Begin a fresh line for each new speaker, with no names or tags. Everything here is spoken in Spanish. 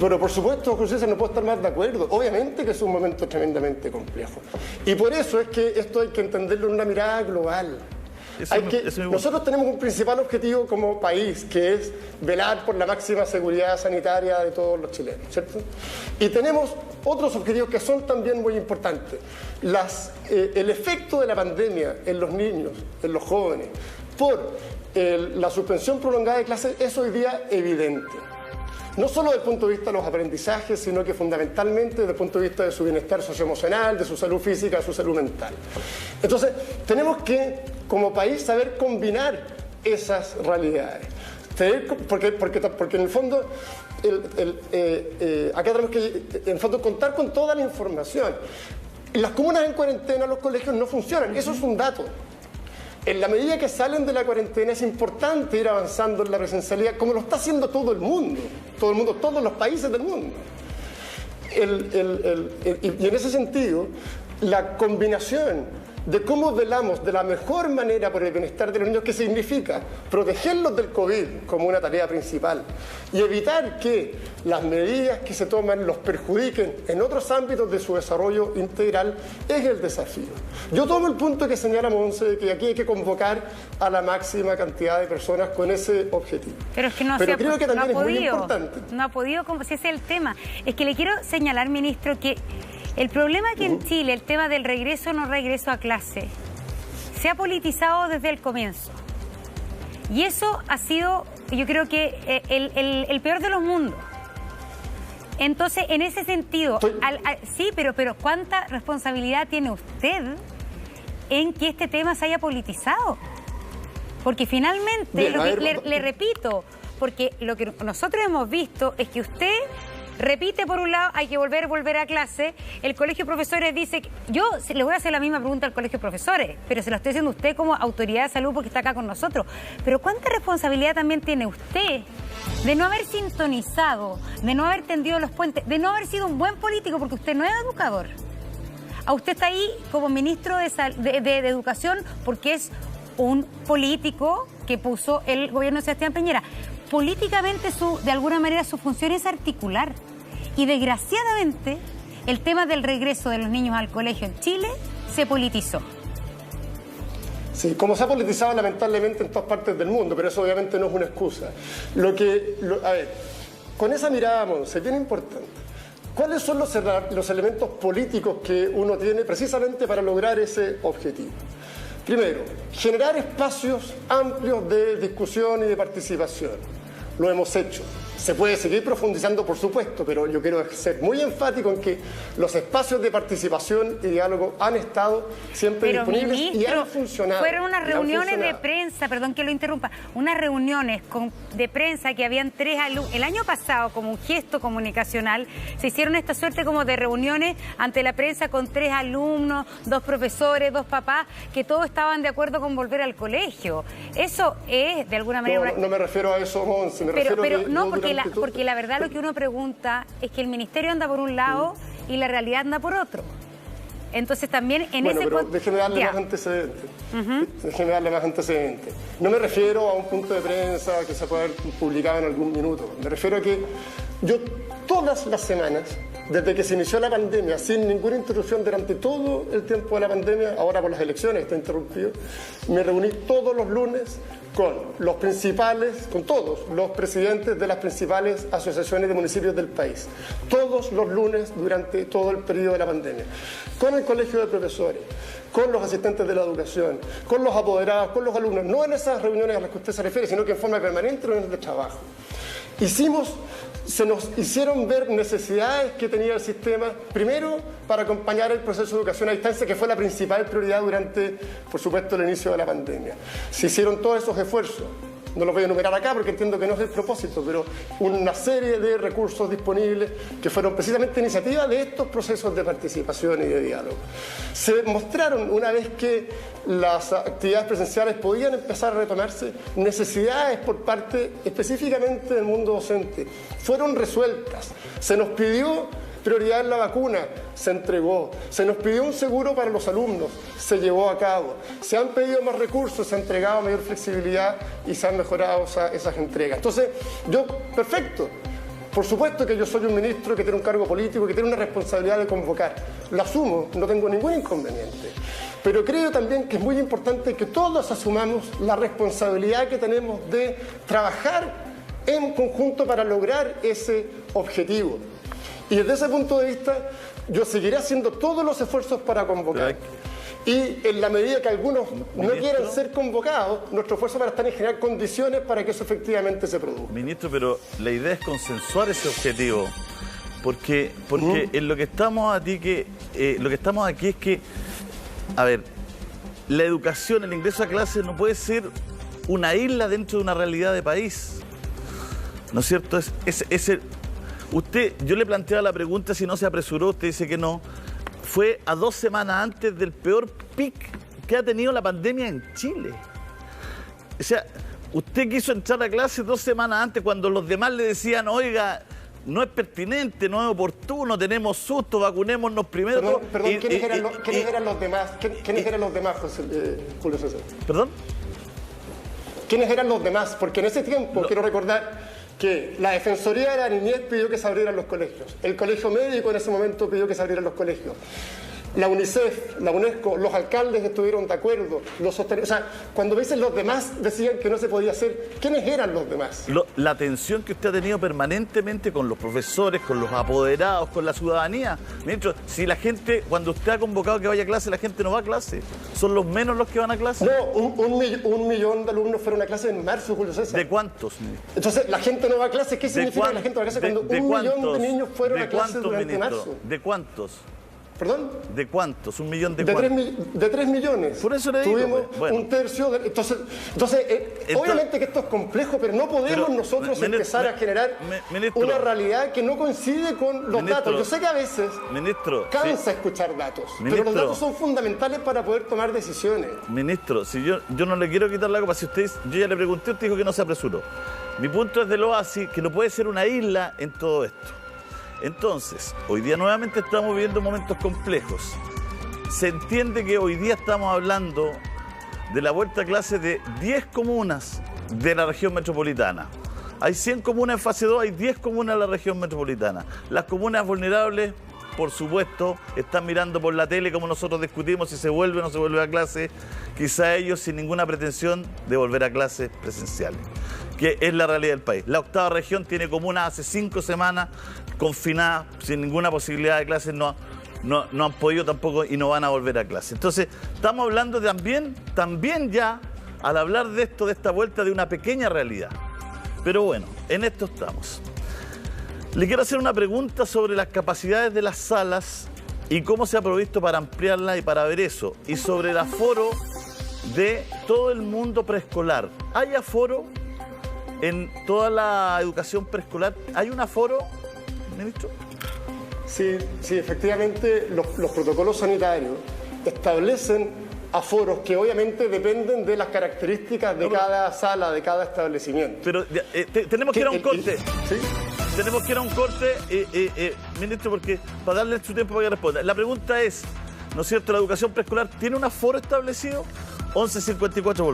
Pero por supuesto, José César, no puedo estar más de acuerdo. Obviamente que es un momento tremendamente complejo. Y por eso es que esto hay que entenderlo en una mirada global. Nosotros tenemos un principal objetivo como país, que es velar por la máxima seguridad sanitaria de todos los chilenos, ¿cierto? Y tenemos otros objetivos que son también muy importantes. El efecto de la pandemia en los niños, en los jóvenes, por la suspensión prolongada de clases es hoy día evidente. No solo desde el punto de vista de los aprendizajes, sino que fundamentalmente desde el punto de vista de su bienestar socioemocional, de su salud física, de su salud mental. Entonces, tenemos que, como país, saber combinar esas realidades. Porque en el fondo, acá tenemos que, en el fondo, contar con toda la información. Las comunas en cuarentena, los colegios no funcionan, eso es un dato. En la medida que salen de la cuarentena es importante ir avanzando en la presencialidad, como lo está haciendo todo el mundo, todos los países del mundo. Y en ese sentido, la combinación de cómo velamos de la mejor manera por el bienestar de los niños, que significa protegerlos del COVID como una tarea principal y evitar que las medidas que se toman los perjudiquen en otros ámbitos de su desarrollo integral, es el desafío. Yo tomo el punto que señala Monse, de que aquí hay que convocar a la máxima cantidad de personas con ese objetivo.
Pero es que no,
creo que también es muy importante.
No ha podido, si ese es el tema. Es que le quiero señalar, ministro, que el problema es que en Chile el tema del regreso o no regreso a clase se ha politizado desde el comienzo. Y eso ha sido, yo creo que, el peor de los mundos. Entonces, en ese sentido, sí, pero ¿cuánta responsabilidad tiene usted en que este tema se haya politizado? Porque finalmente, bien, le repito, porque lo que nosotros hemos visto es que usted repite por un lado, hay que volver a clase. El Colegio de Profesores dice que yo le voy a hacer la misma pregunta al Colegio de Profesores, pero se lo estoy haciendo usted como autoridad de salud porque está acá con nosotros. Pero ¿cuánta responsabilidad también tiene usted de no haber sintonizado, de no haber tendido los puentes, de no haber sido un buen político, porque usted no es educador? A usted está ahí como ministro de Educación porque es un político que puso el gobierno de Sebastián Piñera. Políticamente, de alguna manera, su función es articular. Y desgraciadamente, el tema del regreso de los niños al colegio en Chile se politizó.
Sí, como se ha politizado lamentablemente en todas partes del mundo, pero eso obviamente no es una excusa. A ver, con esa mirada, Monse, es bien importante. ¿Cuáles son los elementos políticos que uno tiene precisamente para lograr ese objetivo? Primero, generar espacios amplios de discusión y de participación. Lo hemos hecho. Se puede seguir profundizando, por supuesto, pero yo quiero ser muy enfático en que los espacios de participación y diálogo han estado siempre disponibles, ministro, y han funcionado.
Fueron unas reuniones de prensa, perdón que lo interrumpa, unas reuniones de prensa que habían 3 alumnos. El año pasado, como un gesto comunicacional, se hicieron esta suerte como de reuniones ante la prensa con 3 alumnos, 2 profesores, 2 papás, que todos estaban de acuerdo con volver al colegio. Eso es, de alguna manera...
No me refiero a eso, Monse, me refiero a que...
No, porque la verdad lo que uno pregunta es que el ministerio anda por un lado y la realidad anda por otro. Entonces también en ese...
Pero déjeme darle más antecedentes. Déjeme darle más antecedentes. No me refiero a un punto de prensa que se puede haber publicado en algún minuto. Me refiero a que yo todas las semanas, desde que se inició la pandemia, sin ninguna interrupción durante todo el tiempo de la pandemia, ahora por las elecciones está interrumpido, me reuní todos los lunes con todos los presidentes de las principales asociaciones de municipios del país, todos los lunes durante todo el periodo de la pandemia, con el Colegio de Profesores, con los asistentes de la educación, con los apoderados, con los alumnos, no en esas reuniones a las que usted se refiere, sino que en forma permanente reuniones de trabajo. Se nos hicieron ver necesidades que tenía el sistema, primero para acompañar el proceso de educación a distancia, que fue la principal prioridad durante, por supuesto, el inicio de la pandemia. Se hicieron todos esos esfuerzos. No los voy a enumerar acá porque entiendo que no es el propósito, pero una serie de recursos disponibles que fueron precisamente iniciativa de estos procesos de participación y de diálogo. Se mostraron, una vez que las actividades presenciales podían empezar a retomarse, necesidades por parte específicamente del mundo docente. Fueron resueltas. Se nos pidió prioridad en la vacuna, se entregó. Se nos pidió un seguro para los alumnos, se llevó a cabo. Se han pedido más recursos, se ha entregado mayor flexibilidad y se han mejorado esas entregas. Entonces, perfecto. Por supuesto que yo soy un ministro que tiene un cargo político, que tiene una responsabilidad de convocar. Lo asumo, no tengo ningún inconveniente. Pero creo también que es muy importante que todos asumamos la responsabilidad que tenemos de trabajar en conjunto para lograr ese objetivo. Y desde ese punto de vista, yo seguiré haciendo todos los esfuerzos para convocar. Y en la medida que algunos no quieran ser convocados, nuestro esfuerzo va a estar en generar condiciones para que eso efectivamente se produzca.
Ministro, pero la idea es consensuar ese objetivo, porque en lo que estamos aquí es que, a ver, la educación, el ingreso a clases no puede ser una isla dentro de una realidad de país, ¿no es cierto? Yo le planteaba la pregunta si no se apresuró, usted dice que no. Fue a 2 semanas antes del peor pic que ha tenido la pandemia en Chile. O sea, usted quiso entrar a clase 2 semanas antes cuando los demás le decían, oiga, no es pertinente, no es oportuno, tenemos susto, vacunémonos primero.
Perdón, ¿quiénes eran los demás? ¿Quiénes eran los demás, Julio César?
¿Perdón?
¿Quiénes eran los demás? Porque en ese tiempo, quiero recordar que la Defensoría de la Niñez pidió que se abrieran los colegios. El Colegio Médico en ese momento pidió que se abrieran los colegios. La UNICEF, la UNESCO, los alcaldes estuvieron de acuerdo. O sea, cuando dicen los demás decían que no se podía hacer. ¿Quiénes eran los demás?
La tensión que usted ha tenido permanentemente con los profesores, con los apoderados, con la ciudadanía. Ministro, si la gente, cuando usted ha convocado que vaya a clase, la gente no va a clase. ¿Son los menos los que van a clase?
No, un millón de alumnos fueron a clase en marzo, Julio César.
¿De cuántos?
Entonces, la gente no va a clase. ¿Qué significa que la gente va a clase cuando un millón de niños fueron a clase durante marzo?
¿De cuántos?
¿Perdón?
¿De cuántos? ¿1 millón de
cuántos? De 3 millones.
Por eso le digo.
Tuvimos un tercio. Entonces obviamente que esto es complejo, pero no podemos nosotros empezar a generar una realidad que no coincide con los datos. Yo sé que a veces cansa escuchar datos, pero los datos son fundamentales para poder tomar decisiones.
Ministro, si yo no le quiero quitar la copa, si usted, yo ya le pregunté, usted dijo que no se apresuró. Mi punto es del oasis, que no puede ser una isla en todo esto. Entonces, hoy día nuevamente estamos viviendo momentos complejos. Se entiende que hoy día estamos hablando de la vuelta a clase de 10 comunas de la región metropolitana. Hay 100 comunas en fase 2, hay 10 comunas en la región metropolitana. Las comunas vulnerables, por supuesto, están mirando por la tele como nosotros discutimos si se vuelve o no se vuelve a clase. Quizá ellos sin ninguna pretensión de volver a clases presenciales, que es la realidad del país. La octava región tiene comunas hace 5 semanas confinadas, sin ninguna posibilidad de clases, no han podido tampoco y no van a volver a clase. Entonces, estamos hablando también ya, al hablar de esto, de esta vuelta, de una pequeña realidad. Pero bueno, en esto estamos. Le quiero hacer una pregunta sobre las capacidades de las salas y cómo se ha provisto para ampliarlas y para ver eso. Y sobre el aforo de todo el mundo preescolar. ¿Hay aforo en toda la educación preescolar? ¿Hay un aforo, ministro?
Sí, efectivamente, los protocolos sanitarios establecen aforos que obviamente dependen de las características de cada sala, de cada establecimiento.
Pero tenemos que ir a un corte.
¿Sí?
Tenemos que ir a un corte, ministro, porque para darle su tiempo para que responda. La pregunta es, ¿no es cierto? ¿La educación preescolar tiene un aforo establecido? 11:54.